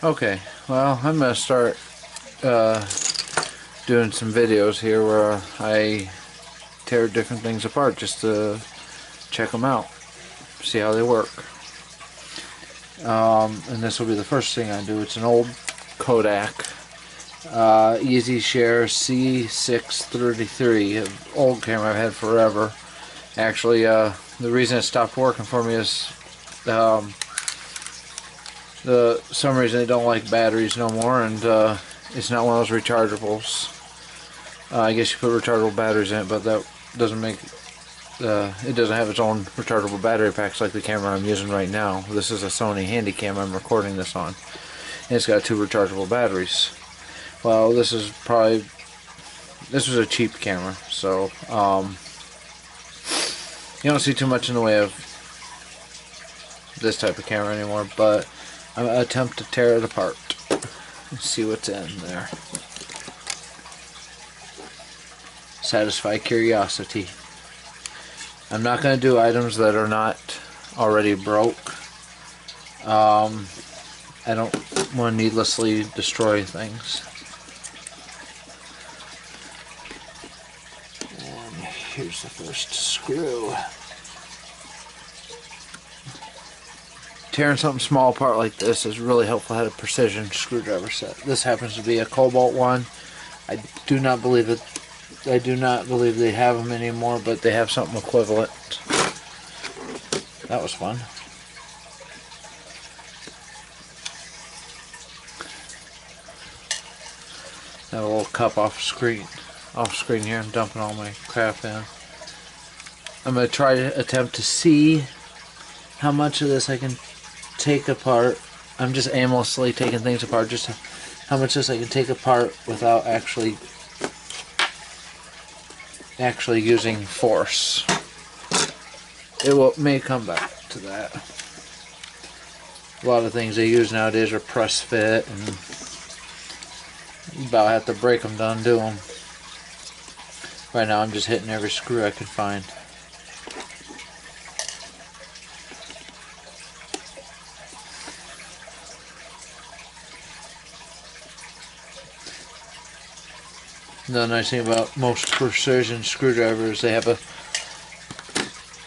Okay, well, I'm going to start doing some videos here where I tear different things apart just to check them out, see how they work. And this will be the first thing I do. It's an old Kodak EasyShare C633, an old camera I've had forever. Actually, the reason it stopped working for me is some reason I don't like batteries no more, and it's not one of those rechargeables. I guess you put rechargeable batteries in it, but that doesn't make it doesn't have its own rechargeable battery packs like the camera I'm using right now. This is a Sony Handycam I'm recording this on, and it's got 2 rechargeable batteries. Well, this was a cheap camera, so you don't see too much in the way of this type of camera anymore, but I'm going to attempt to tear it apart and see what's in there. Satisfy curiosity. I'm not going to do items that are not already broke. I don't want to needlessly destroy things. And here's the first screw. Tearing something small apart like this is really helpful. I had a precision screwdriver set. This happens to be a Cobalt one. I do not believe they have them anymore, but they have something equivalent. That was fun. Have a little cup off screen here. I'm dumping all my crap in. I'm going to try to attempt to see how much of this I can take apart. I'm just aimlessly taking things apart, just how much of this I can take apart without actually using force. It may come back to that. A lot of things they use nowadays are press fit, and you about have to break them to undo them. Right now I'm just hitting every screw I can find. The nice thing about most precision screwdrivers, they have a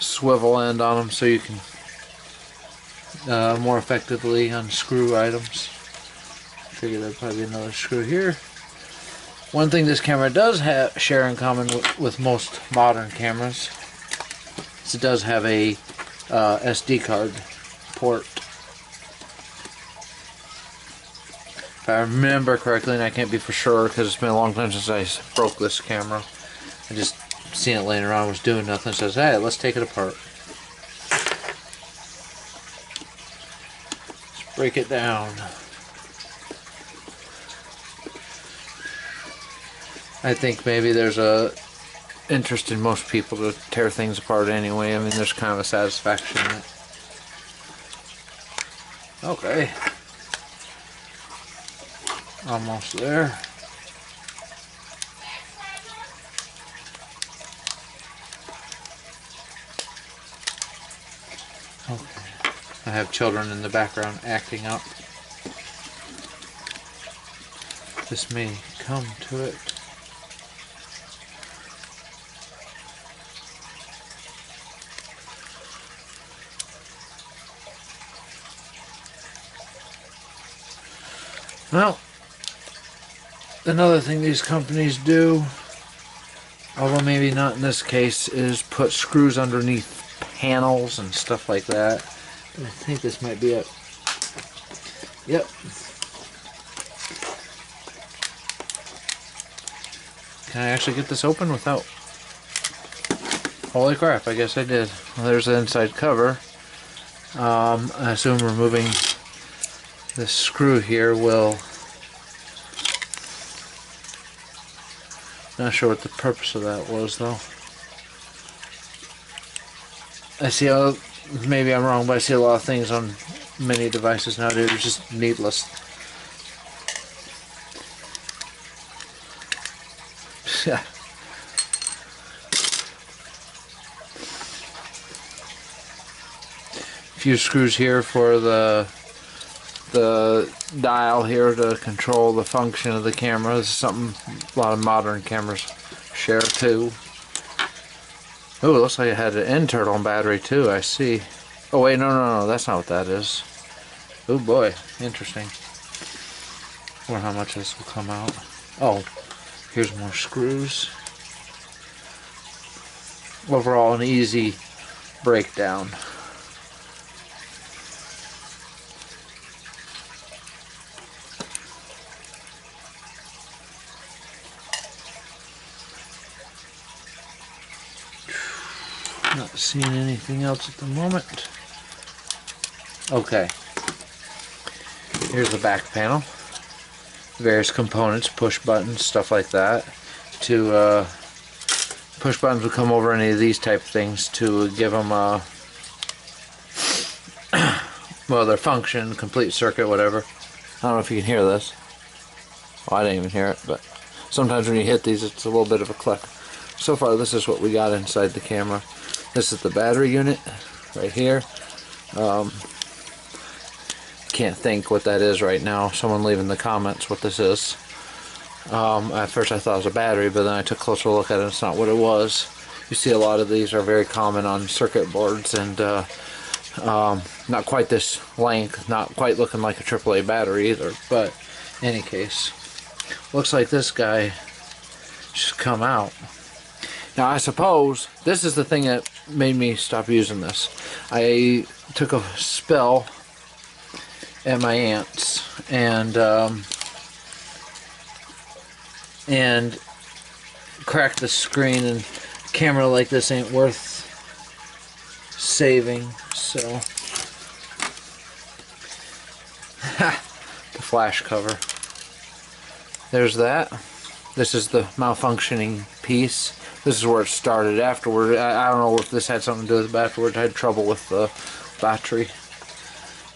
swivel end on them so you can more effectively unscrew items. I figure there'd probably be another screw here. One thing this camera does share in common with most modern cameras is it does have a SD card port. If I remember correctly, and I can't be for sure because it's been a long time since I broke this camera. I just seen it laying around, was doing nothing, says, hey, let's take it apart. Let's break it down. I think maybe there's a interest in most people to tear things apart anyway. I mean, there's kind of a satisfaction in it. Okay. Almost there. Okay. I have children in the background acting up. This may come to it. Well, another thing these companies do, although maybe not in this case, is put screws underneath panels and stuff like that. I think this might be it. Yep. Can I actually get this open without... Holy crap, I guess I did. Well, there's the inside cover. I assume removing this screw here will... Not sure what the purpose of that was, though. I see how, maybe I'm wrong, but I see a lot of things on many devices nowadays are just needless. Yeah. Few screws here for the the dial here to control the function of the camera. This is something a lot of modern cameras share too. Oh, it looks like it had an internal battery too, I see. Oh wait, no, that's not what that is. Oh boy, interesting. I wonder how much this will come out. Oh, here's more screws. Overall, an easy breakdown. Not seeing anything else at the moment. Okay. Here's the back panel. Various components, push buttons, stuff like that. Push buttons will come over any of these type of things to give them well, their function, complete circuit, whatever. I don't know if you can hear this. Well, I didn't even hear it, but sometimes when you hit these, it's a little bit of a click. So far, this is what we got inside the camera. This is the battery unit right here. Can't think what that is right now. Someone leave in the comments what this is. At first I thought it was a battery, but then I took a closer look at it. It's not what it was. You see a lot of these are very common on circuit boards, and not quite this length, not quite looking like a AAA battery either, but in any case, looks like this guy should come out. Now I suppose this is the thing that made me stop using this. I took a spill at my aunt's and cracked the screen, and a camera like this ain't worth saving, so the flash cover. There's that. This is the malfunctioning piece. This is where it started afterward. I don't know if this had something to do with it, afterward I had trouble with the battery.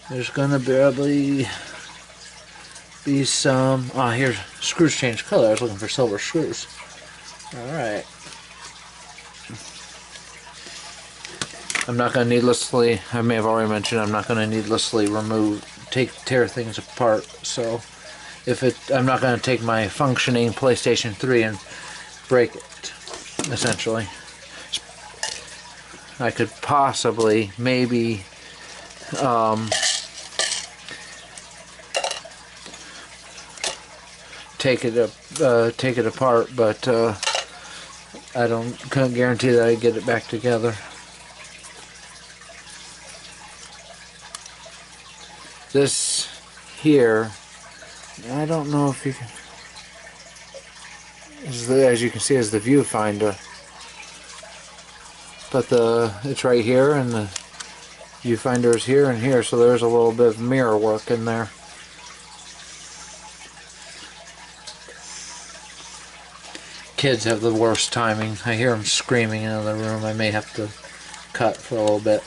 There's gonna probably be some, here's screws change color. I was looking for silver screws. Alright. I'm not going to needlessly, I may have already mentioned, I'm not going to needlessly tear things apart. So, I'm not going to take my functioning PlayStation 3 and break it, essentially. I could possibly, maybe, take it apart, but I couldn't guarantee that I'd get it back together. This here, I don't know if you can, as you can see, is the viewfinder, but it's right here, and the viewfinder is here and here, so there's a little bit of mirror work in there. Kids have the worst timing. I hear them screaming in the room. I may have to cut for a little bit.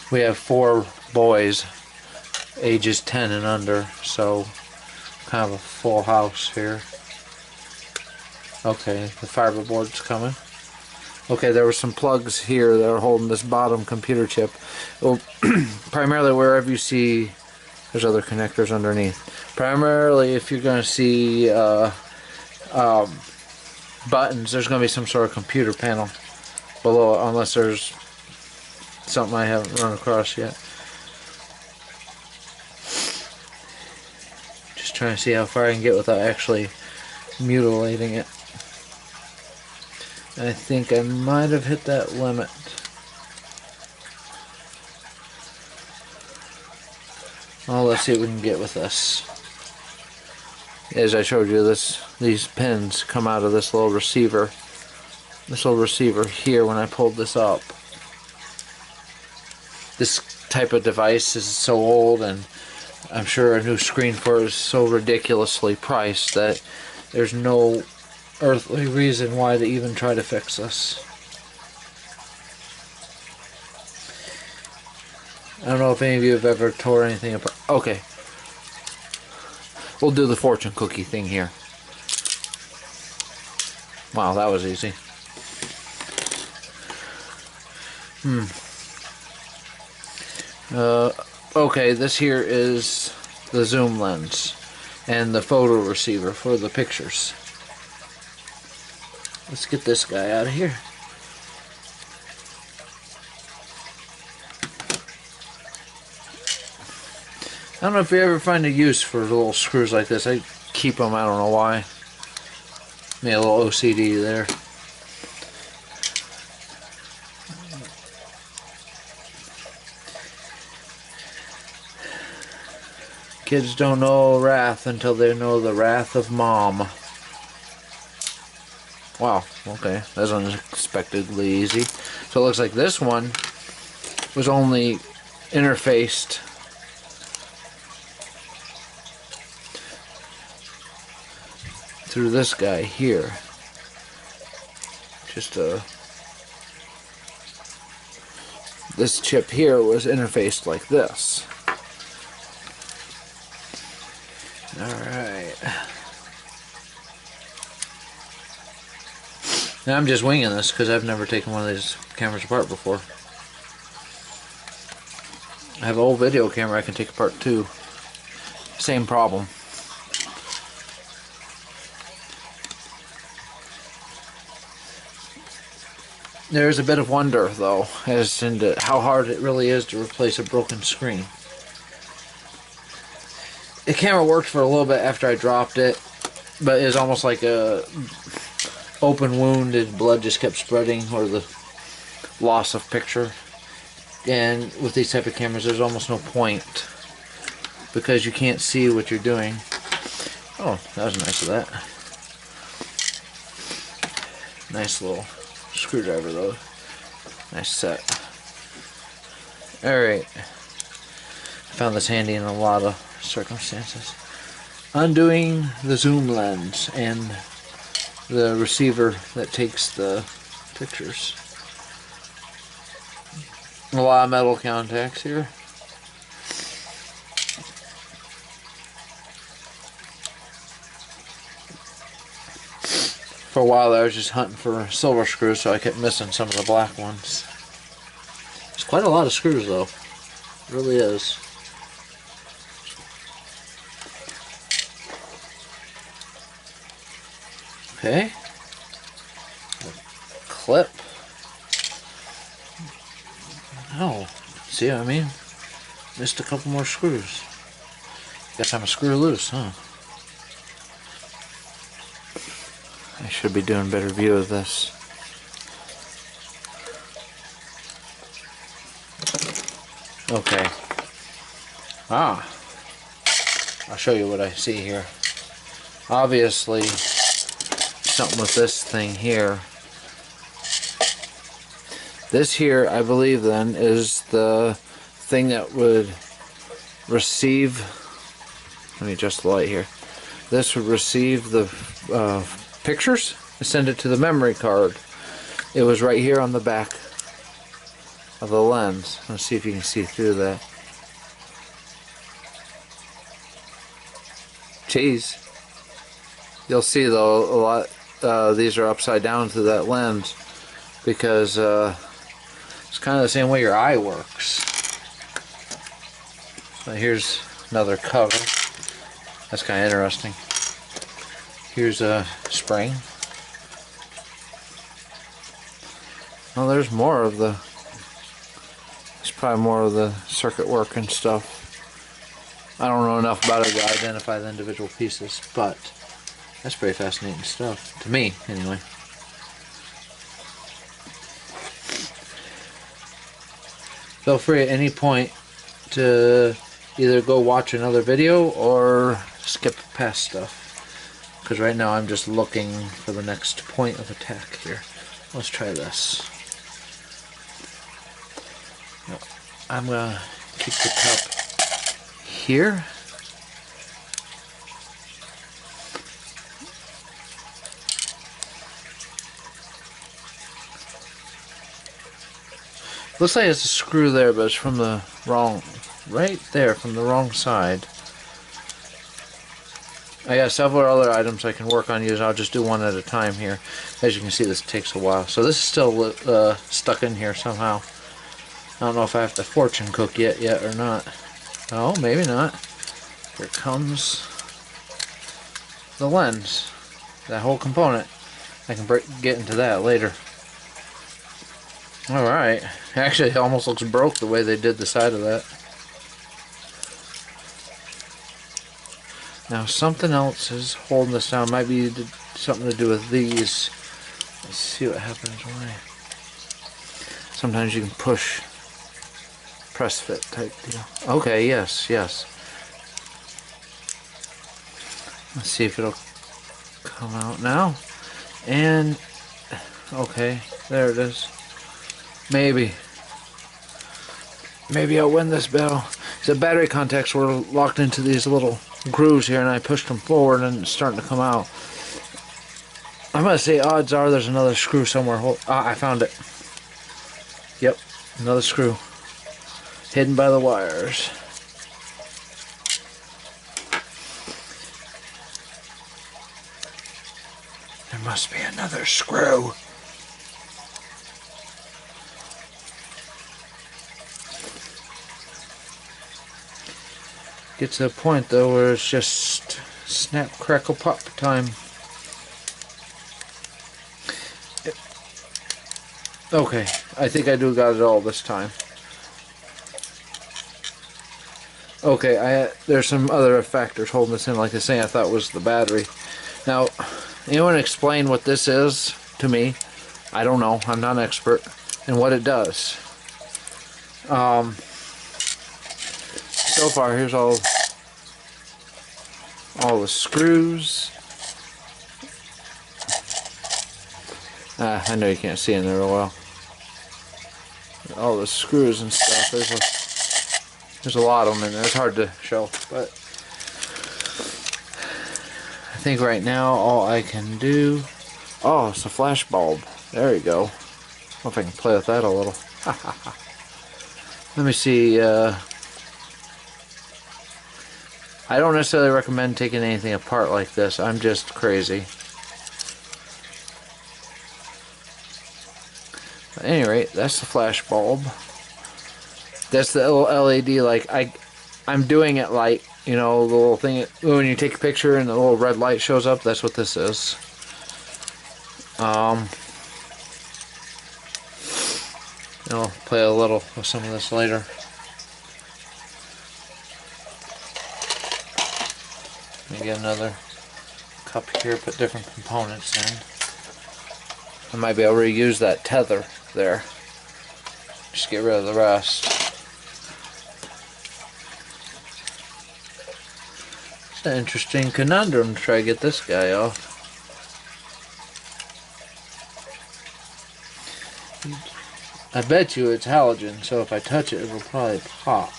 We have 4 boys, ages 10 and under, so kind of a full house here. Okay, the fiberboard's coming. Okay, there were some plugs here that are holding this bottom computer chip. Well, primarily wherever you see, there's other connectors underneath. Primarily, if you're going to see buttons, there's going to be some sort of computer panel below, unless there's something I haven't run across yet. Just trying to see how far I can get without actually mutilating it. I think I might have hit that limit. Well, let's see what we can get with this. As I showed you, these pins come out of this little receiver. This little receiver here, when I pulled this up. This type of device is so old, and I'm sure a new screen for it is so ridiculously priced that there's no earthly reason why to even try to fix this. I don't know if any of you have ever tore anything apart. Okay. We'll do the fortune cookie thing here. Wow, that was easy. Okay, this here is the zoom lens and the photo receiver for the pictures. Let's get this guy out of here. I don't know if you ever find a use for little screws like this. I keep them, I don't know why. Maybe a little OCD there. Kids don't know wrath until they know the wrath of mom. Wow, okay, that's unexpectedly easy. So it looks like this one was only interfaced through this guy here. This chip here was interfaced like this. Alright. Now I'm just winging this because I've never taken one of these cameras apart before. I have an old video camera I can take apart too. Same problem. There's a bit of wonder though as to how hard it really is to replace a broken screen. The camera worked for a little bit after I dropped it, but it was almost like a open wound and blood just kept spreading, or the loss of picture. And with these type of cameras there's almost no point because you can't see what you're doing. Oh, that was nice of that. Nice little screwdriver though. Nice set. Alright. I found this handy in a lot of circumstances. Undoing the zoom lens and the receiver that takes the pictures. A lot of metal contacts here. For a while I was just hunting for silver screws, so I kept missing some of the black ones. It's quite a lot of screws though. It really is. Okay. Clip. Oh, see what I mean? Missed a couple more screws. Guess I'm a screw loose, huh? I should be doing a better view of this. Okay. Ah. I'll show you what I see here. Obviously, something with this thing here. This here, I believe then, is the thing that would receive, let me adjust the light here. This would receive the pictures and send it to the memory card. It was right here on the back of the lens. Let's see if you can see through that. Jeez. You'll see though, a lot, these are upside down to that lens because it's kind of the same way your eye works. So here's another cover. That's kind of interesting. Here's a spring. Well, there's more of the, there's probably more of the circuit work and stuff. I don't know enough about it to identify the individual pieces, but that's pretty fascinating stuff, to me anyway. Feel free at any point to either go watch another video or skip past stuff. Because right now I'm just looking for the next point of attack here. Let's try this. I'm going to keep the cup here. Looks like it's a screw there, but it's from the wrong, right there, from the wrong side. I got several other items I can work on using. I'll just do one at a time here. As you can see, this takes a while. So this is still stuck in here somehow. I don't know if I have to fortune cook yet or not. Oh, maybe not. Here comes the lens. That whole component. I can get into that later. Alright. Actually, it almost looks broke the way they did the side of that. Now, something else is holding this down. Might be something to do with these. Let's see what happens when sometimes you can push. Press fit type deal. Okay, yes. Let's see if it'll come out now. And, okay, there it is. Maybe I'll win this battle. The battery contacts were locked into these little grooves here, and I pushed them forward, and it's starting to come out. I'm gonna say odds are there's another screw somewhere. I found it. Yep, another screw hidden by the wires. There must be another screw. Gets to a point though where it's just snap, crackle, pop time. Okay, I think I do got it all this time. Okay, there's some other factors holding this in, like I say, I thought was the battery. Now, anyone explain what this is to me? I don't know, I'm not an expert, and what it does. So far, here's all the screws. I know you can't see in there real well. All the screws and stuff. There's a lot of them in there. It's hard to show, but I think right now all I can do. Oh, it's a flash bulb. There you go. Hope I can play with that a little. Let me see. I don't necessarily recommend taking anything apart like this. I'm just crazy. At any rate, that's the flash bulb. That's the little LED. Like I'm doing it like, you know, the little thing when you take a picture and the little red light shows up. That's what this is. I'll play a little with some of this later. Let me get another cup here, put different components in. I might be able to reuse that tether there. Just get rid of the rest. It's an interesting conundrum to try to get this guy off. I bet you it's halogen, so if I touch it, it'll probably pop.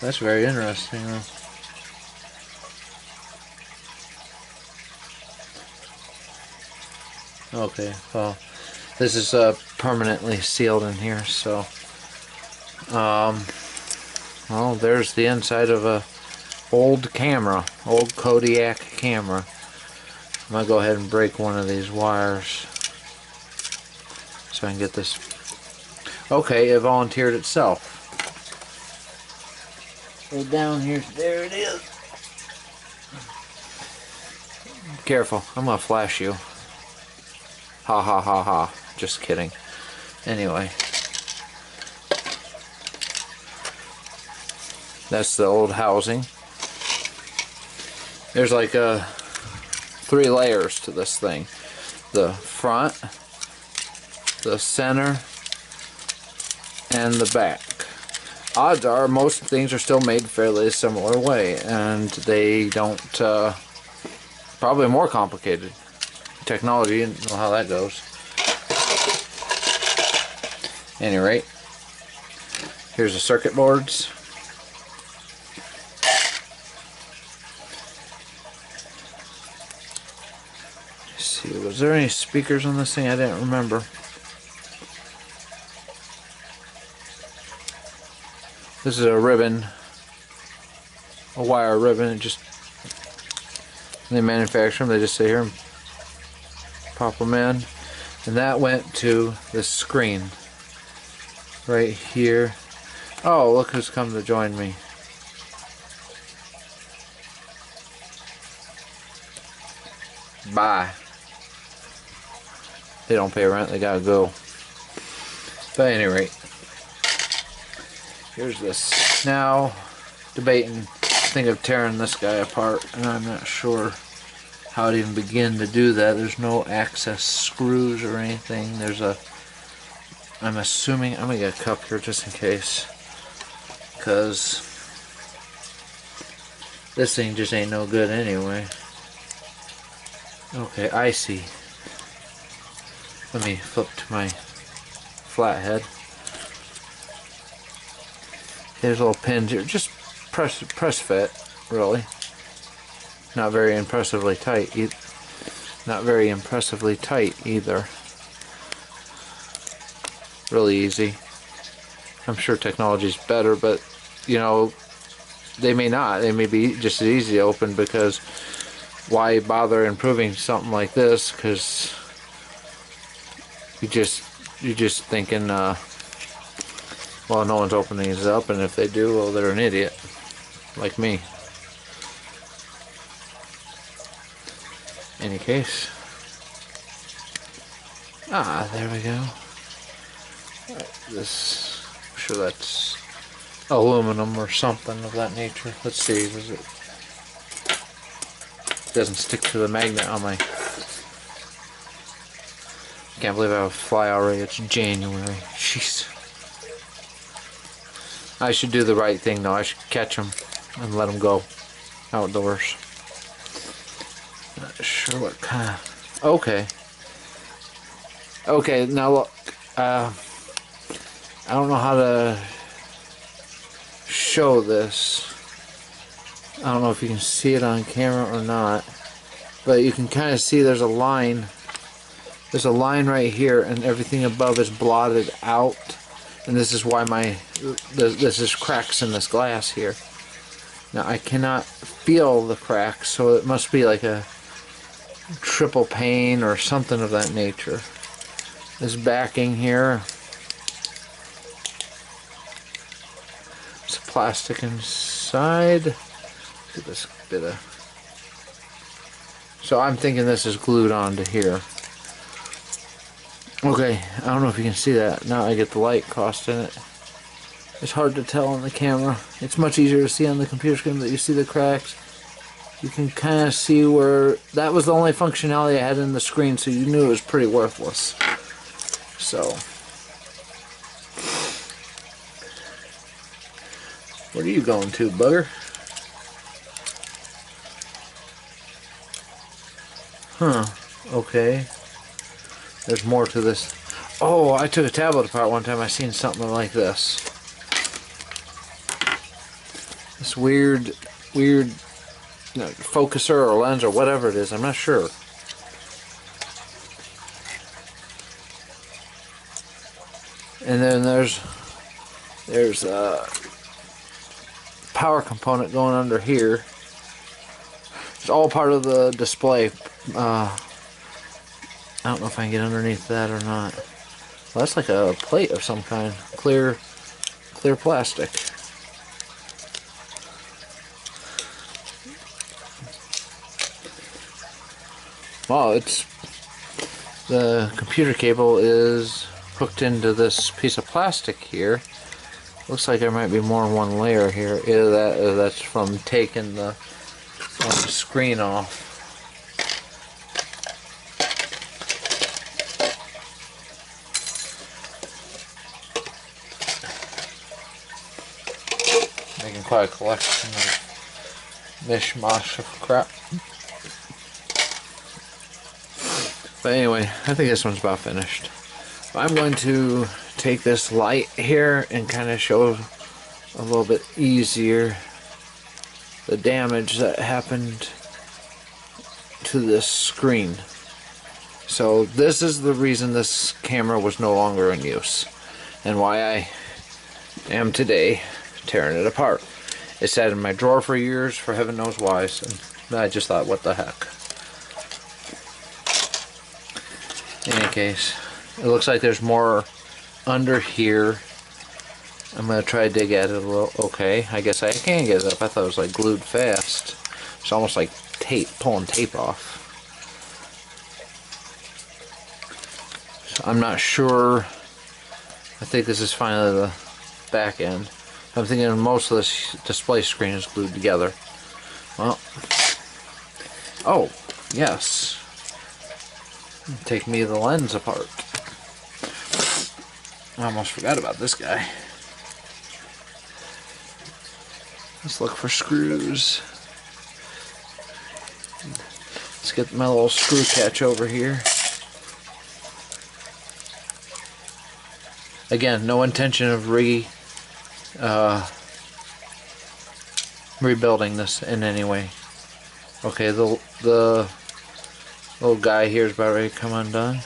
That's very interesting, though. Okay, well, this is permanently sealed in here, so well, there's the inside of a old camera, old Kodak camera. I'm gonna go ahead and break one of these wires so I can get this. Okay, it volunteered itself. Go down here, there it is. Careful, I'm gonna flash you. Ha ha ha ha. Just kidding. Anyway. That's the old housing. There's like 3 layers to this thing. The front, the center, and the back. Odds are most things are still made fairly a similar way, and they don't, probably more complicated. Technology, you know how that goes. At any rate, here's the circuit boards. Let's see, was there any speakers on this thing? I didn't remember. This is a ribbon, a wire ribbon. It just, they manufacture them. They just sit here and pop them in, and that went to the screen. right here. Oh, look who's come to join me. Bye. They don't pay rent, they gotta go. But at any rate, here's this. Now, debating, think of tearing this guy apart, and I'm not sure how to even begin to do that. There's no access screws or anything. There's a, I'm assuming, I'm gonna get a cup here just in case, because this thing just ain't no good anyway. Okay, I see. Let me flip to my flathead. There's little pins here, just press fit, really. Not very impressively tight. Not very impressively tight either. Really easy. I'm sure technology's better, but you know, they may not. They may be just as easy to open, because why bother improving something like this? Because you're just thinking, well, no one's opening these up, and if they do, well, they're an idiot, like me. Any case, there we go. This, I'm sure that's aluminum or something of that nature. Let's see, does it? Doesn't stick to the magnet on my. Can't believe I have a fly already. It's January. Jeez. I should do the right thing though. I should catch them and let them go outdoors. Not sure what kind of. Okay. Okay, now look. I don't know how to show this. I don't know if you can see it on camera or not, but you can kind of see there's a line. There's a line right here, and everything above is blotted out. And this is why this is cracks in this glass here. Now I cannot feel the cracks, so it must be like a triple pane or something of that nature. This backing here. It's plastic inside. Look at this bit of. So I'm thinking this is glued onto here. Okay, I don't know if you can see that. Now I get the light crossed in it. It's hard to tell on the camera. It's much easier to see on the computer screen, but you see the cracks. You can kind of see where that was the only functionality I had in the screen, so you knew it was pretty worthless. So, where are you going to, bugger? Huh, okay. There's more to this. Oh, I took a tablet apart one time. I seen something like this. This weird, focuser or lens or whatever it is. I'm not sure. And then there's a power component going under here. It's all part of the display. I don't know if I can get underneath that or not. Well, that's like a plate of some kind. Clear plastic. Wow, the computer cable is hooked into this piece of plastic here. Looks like there might be more than one layer here. Either that's from taking the screen off. Making quite a collection of mishmash of crap. But anyway, I think this one's about finished. I'm going to take this light here and kind of show a little bit easier the damage that happened to this screen. So this is the reason this camera was no longer in use, and why I am today tearing it apart. It sat in my drawer for years, for heaven knows why, and I just thought, what the heck. In any case, it looks like there's more under here I'm gonna try to dig at it a little. Okay, I guess I can get it up. I thought it was like glued fast. It's almost like tape, pulling tape off. So I'm not sure. I think this is finally the back end. I'm thinking most of this display screen is glued together. Well, oh, yes. Take me the lens apart. I almost forgot about this guy. Let's look for screws. Let's get my little screw catch over here. Again, no intention of rebuilding this in any way. Okay, the little guy here is about ready to come undone.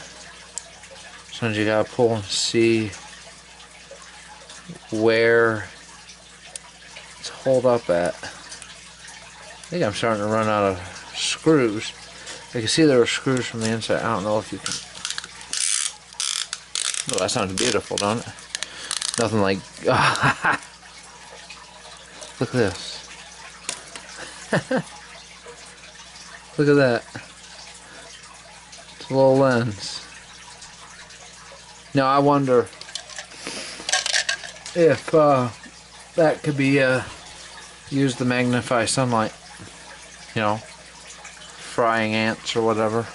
Sometimes you gotta pull and see where it's holed up at. I think I'm starting to run out of screws. I can see there are screws from the inside. I don't know if you can. Oh, that sounds beautiful, don't it? Nothing like. Look at this. Look at that. It's a little lens. Now I wonder if that could be used to magnify sunlight. You know, frying ants or whatever.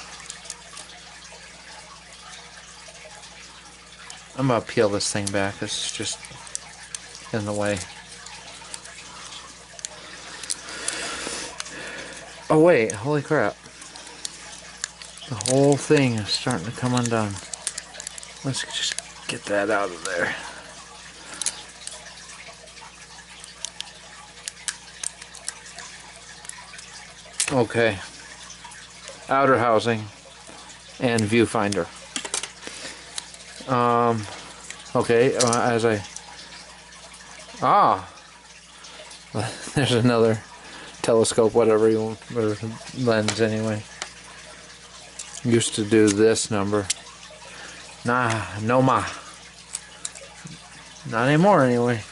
I'm gonna peel this thing back. It's just in the way. Oh wait, holy crap. The whole thing is starting to come undone. Let's just get that out of there. Okay. Outer housing and viewfinder. Okay, as I... there's another telescope, whatever you want, or lens anyway. Used to do this number. Nah, no ma. Not anymore anyway.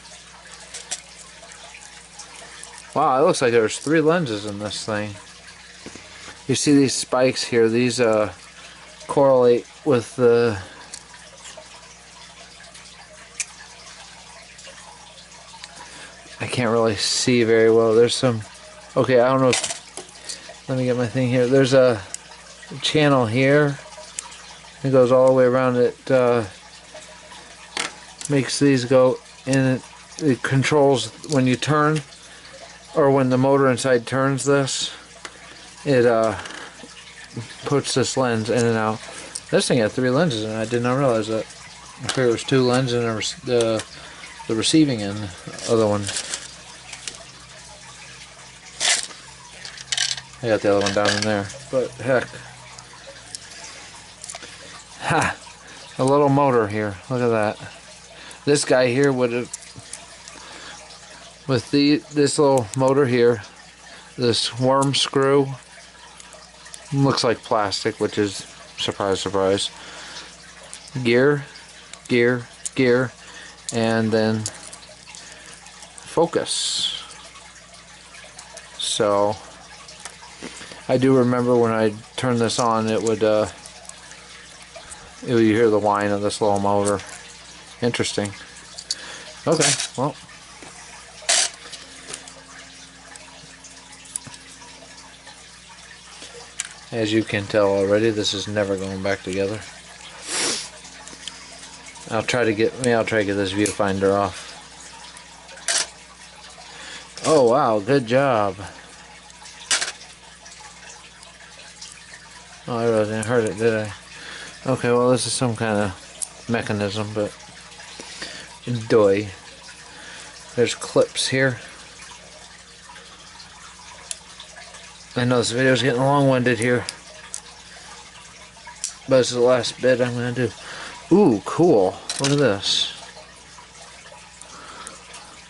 Wow, it looks like there's 3 lenses in this thing. You see these spikes here, these correlate with the I can't really see very well. There's some okay, I don't know if, let me get my thing here. There's a channel here. It goes all the way around. It makes these go, and it controls when you turn, or when the motor inside turns this, it puts this lens in and out. This thing had 3 lenses and I did not realize that. I figured it was 2 lenses and the receiving end, the other one. I got the other one down in there, but heck. Ha! A little motor here, look at that. This guy here would have, with this little motor here, this worm screw, looks like plastic, which is, surprise, surprise. Gear, gear, gear, and then focus. So, I do remember when I turned this on, it would you hear the whine of this little motor. Interesting. Okay, well. As you can tell already, this is never going back together. I'll try to get this viewfinder off. Oh wow, good job. Oh, I really didn't hurt it, did I? Okay, well this is some kind of mechanism, but doy. There's clips here. I know this video is getting long-winded here, but this is the last bit I'm going to do. Ooh, cool. Look at this.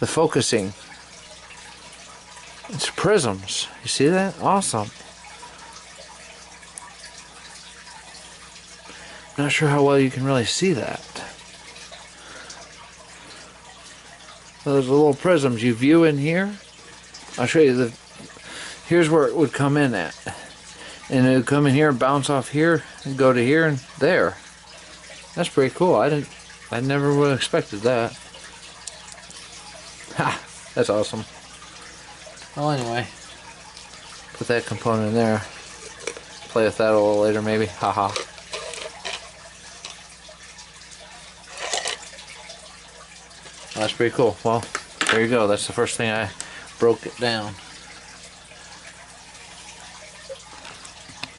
The focusing. It's prisms. You see that? Awesome. Not sure how well you can really see that. those little prisms you view in here. I'll show you here's where it would come in at. And it would come in here, bounce off here, and go to here and there. That's pretty cool. I never would have expected that. Ha! That's awesome. Well, anyway, put that component in there. Play with that a little later, maybe. Haha. That's pretty cool. Well, there you go. That's the first thing I broke it down.